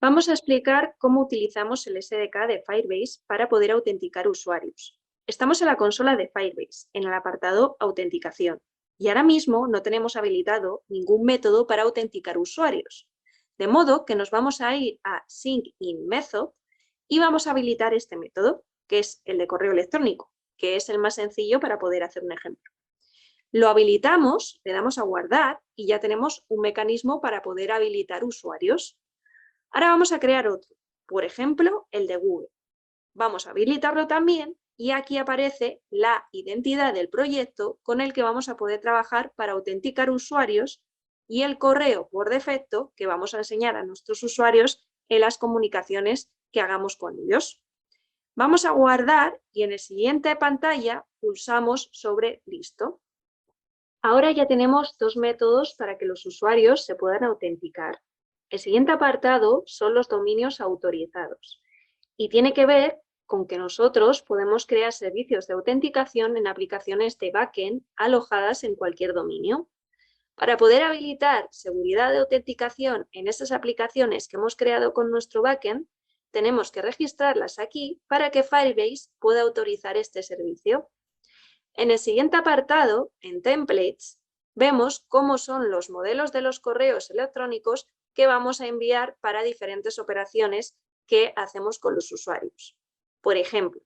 Vamos a explicar cómo utilizamos el SDK de Firebase para poder autenticar usuarios. Estamos en la consola de Firebase, en el apartado Autenticación, y ahora mismo no tenemos habilitado ningún método para autenticar usuarios. De modo que nos vamos a ir a SyncIn Method y vamos a habilitar este método, que es el de correo electrónico, que es el más sencillo para poder hacer un ejemplo. Lo habilitamos, le damos a guardar y ya tenemos un mecanismo para poder habilitar usuarios. Ahora vamos a crear otro, por ejemplo, el de Google. Vamos a habilitarlo también y aquí aparece la identidad del proyecto con el que vamos a poder trabajar para autenticar usuarios y el correo por defecto que vamos a enseñar a nuestros usuarios en las comunicaciones que hagamos con ellos. Vamos a guardar y en la siguiente pantalla pulsamos sobre Listo. Ahora ya tenemos dos métodos para que los usuarios se puedan autenticar. El siguiente apartado son los dominios autorizados y tiene que ver con que nosotros podemos crear servicios de autenticación en aplicaciones de backend alojadas en cualquier dominio. Para poder habilitar seguridad de autenticación en esas aplicaciones que hemos creado con nuestro backend, tenemos que registrarlas aquí para que Firebase pueda autorizar este servicio. En el siguiente apartado, en Templates, vemos cómo son los modelos de los correos electrónicos que vamos a enviar para diferentes operaciones que hacemos con los usuarios. Por ejemplo,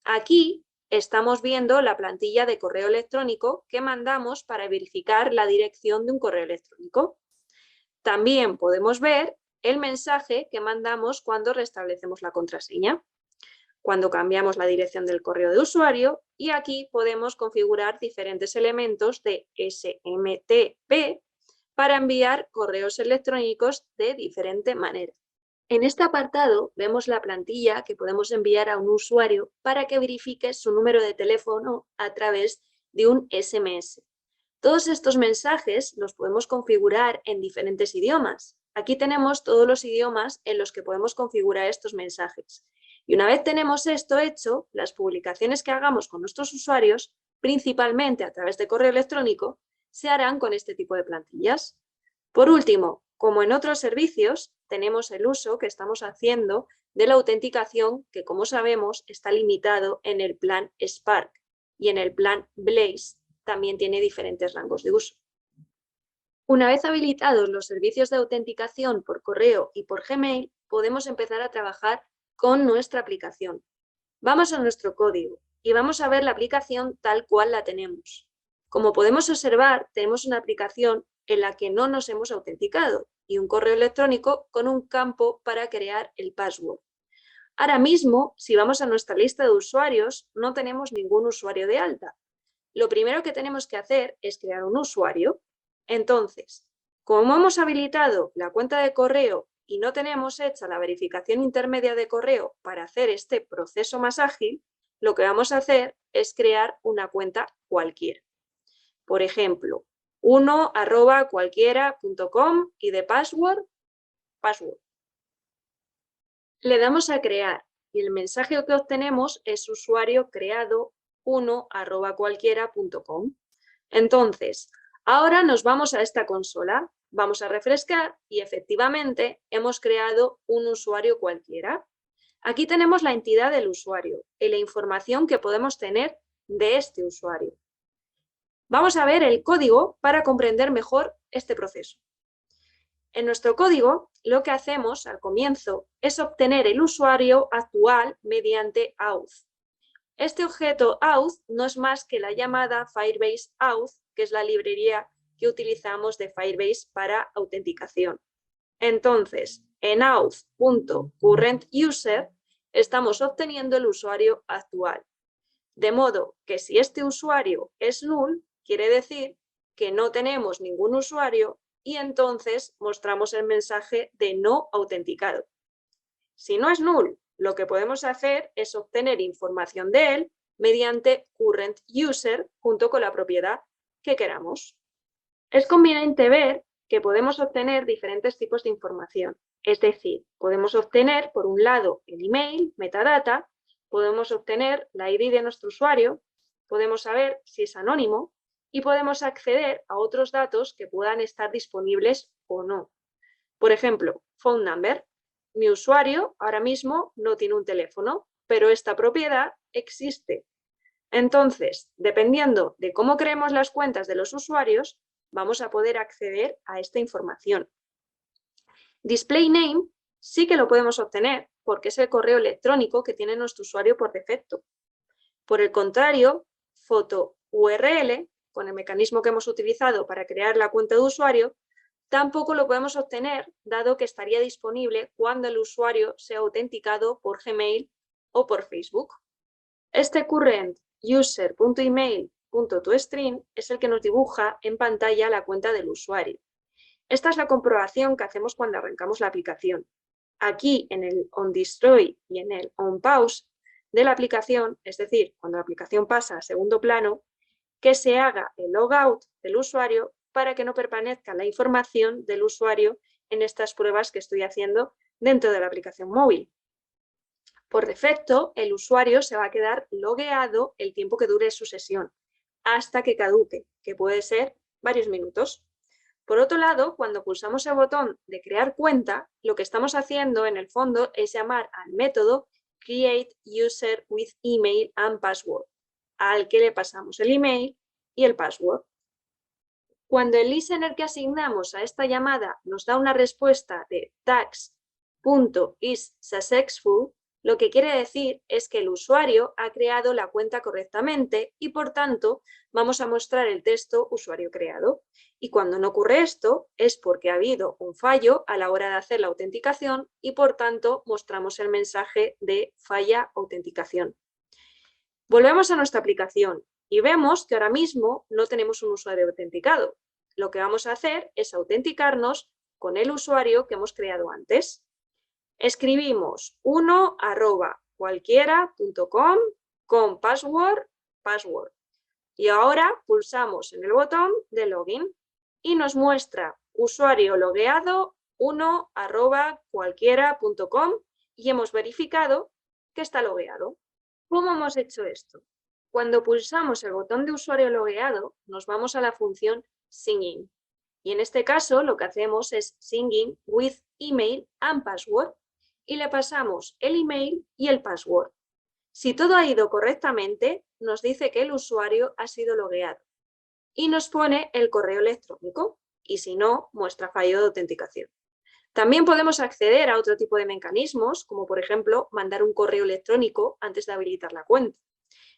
aquí estamos viendo la plantilla de correo electrónico que mandamos para verificar la dirección de un correo electrónico. También podemos ver el mensaje que mandamos cuando restablecemos la contraseña, cuando cambiamos la dirección del correo de usuario, y aquí podemos configurar diferentes elementos de SMTP para enviar correos electrónicos de diferente manera. En este apartado vemos la plantilla que podemos enviar a un usuario para que verifique su número de teléfono a través de un SMS. Todos estos mensajes los podemos configurar en diferentes idiomas. Aquí tenemos todos los idiomas en los que podemos configurar estos mensajes. Y una vez tenemos esto hecho, las publicaciones que hagamos con nuestros usuarios, principalmente a través de correo electrónico, se harán con este tipo de plantillas. Por último, como en otros servicios, tenemos el uso que estamos haciendo de la autenticación que, como sabemos, está limitado en el plan Spark y en el plan Blaze también tiene diferentes rangos de uso. Una vez habilitados los servicios de autenticación por correo y por Gmail, podemos empezar a trabajar con nuestra aplicación. Vamos a nuestro código y vamos a ver la aplicación tal cual la tenemos. Como podemos observar, tenemos una aplicación en la que no nos hemos autenticado y un correo electrónico con un campo para crear el password. Ahora mismo, si vamos a nuestra lista de usuarios, no tenemos ningún usuario de alta. Lo primero que tenemos que hacer es crear un usuario. Entonces, como hemos habilitado la cuenta de correo y no tenemos hecha la verificación intermedia de correo para hacer este proceso más ágil, lo que vamos a hacer es crear una cuenta cualquiera. Por ejemplo, 1@cualquiera.com y de password. Le damos a crear y el mensaje que obtenemos es usuario creado 1@cualquiera.com. Entonces, ahora nos vamos a esta consola, vamos a refrescar y efectivamente hemos creado un usuario cualquiera. Aquí tenemos la entidad del usuario y la información que podemos tener de este usuario. Vamos a ver el código para comprender mejor este proceso. En nuestro código, lo que hacemos al comienzo es obtener el usuario actual mediante auth. Este objeto auth no es más que la llamada Firebase Auth, que es la librería que utilizamos de Firebase para autenticación. Entonces, en auth.currentUser estamos obteniendo el usuario actual. De modo que si este usuario es null, quiere decir que no tenemos ningún usuario y entonces mostramos el mensaje de no autenticado. Si no es null, lo que podemos hacer es obtener información de él mediante currentUser junto con la propiedad que queramos. Es conveniente ver que podemos obtener diferentes tipos de información. Es decir, podemos obtener, por un lado, el email, metadata, podemos obtener la ID de nuestro usuario, podemos saber si es anónimo y podemos acceder a otros datos que puedan estar disponibles o no. Por ejemplo, phone number. Mi usuario ahora mismo no tiene un teléfono, pero esta propiedad existe. Entonces, dependiendo de cómo creemos las cuentas de los usuarios, vamos a poder acceder a esta información. Display name sí que lo podemos obtener porque es el correo electrónico que tiene nuestro usuario por defecto. Por el contrario, foto URL, con el mecanismo que hemos utilizado para crear la cuenta de usuario, tampoco lo podemos obtener, dado que estaría disponible cuando el usuario sea autenticado por Gmail o por Facebook. Este current user.email.toString es el que nos dibuja en pantalla la cuenta del usuario. Esta es la comprobación que hacemos cuando arrancamos la aplicación. Aquí en el onDestroy y en el onPause de la aplicación, es decir, cuando la aplicación pasa a segundo plano, que se haga el logout del usuario para que no permanezca la información del usuario en estas pruebas que estoy haciendo dentro de la aplicación móvil. Por defecto, el usuario se va a quedar logueado el tiempo que dure su sesión, hasta que caduque, que puede ser varios minutos. Por otro lado, cuando pulsamos el botón de crear cuenta, lo que estamos haciendo en el fondo es llamar al método create user with email and password, al que le pasamos el email y el password. Cuando el listener que asignamos a esta llamada nos da una respuesta de tags.isSuccessful, lo que quiere decir es que el usuario ha creado la cuenta correctamente y, por tanto, vamos a mostrar el texto usuario creado. Y cuando no ocurre esto, es porque ha habido un fallo a la hora de hacer la autenticación y, por tanto, mostramos el mensaje de falla autenticación. Volvemos a nuestra aplicación y vemos que ahora mismo no tenemos un usuario autenticado. Lo que vamos a hacer es autenticarnos con el usuario que hemos creado antes. Escribimos 1@cualquiera.com con password. Y ahora pulsamos en el botón de login y nos muestra usuario logueado 1@cualquiera.com y hemos verificado que está logueado. ¿Cómo hemos hecho esto? Cuando pulsamos el botón de usuario logueado, nos vamos a la función sign-in. Y en este caso lo que hacemos es sign-in with email and password y le pasamos el email y el password. Si todo ha ido correctamente, nos dice que el usuario ha sido logueado y nos pone el correo electrónico y si no, muestra fallo de autenticación. También podemos acceder a otro tipo de mecanismos, como por ejemplo mandar un correo electrónico antes de habilitar la cuenta.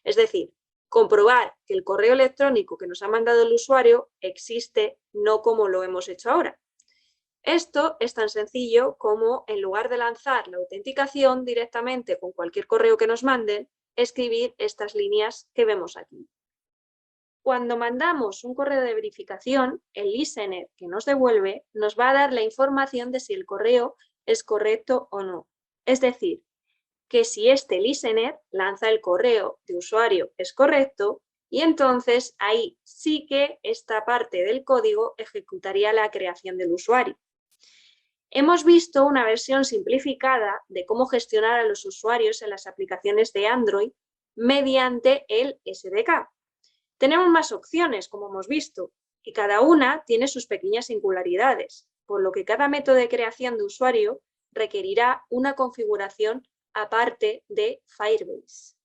Es decir, comprobar que el correo electrónico que nos ha mandado el usuario existe, no como lo hemos hecho ahora. Esto es tan sencillo como, en lugar de lanzar la autenticación directamente con cualquier correo que nos manden, escribir estas líneas que vemos aquí. Cuando mandamos un correo de verificación, el listener que nos devuelve nos va a dar la información de si el correo es correcto o no. Es decir, que si este listener lanza el correo de usuario es correcto, y entonces ahí sí que esta parte del código ejecutaría la creación del usuario. Hemos visto una versión simplificada de cómo gestionar a los usuarios en las aplicaciones de Android mediante el SDK. Tenemos más opciones, como hemos visto, y cada una tiene sus pequeñas singularidades, por lo que cada método de creación de usuario requerirá una configuración aparte de Firebase.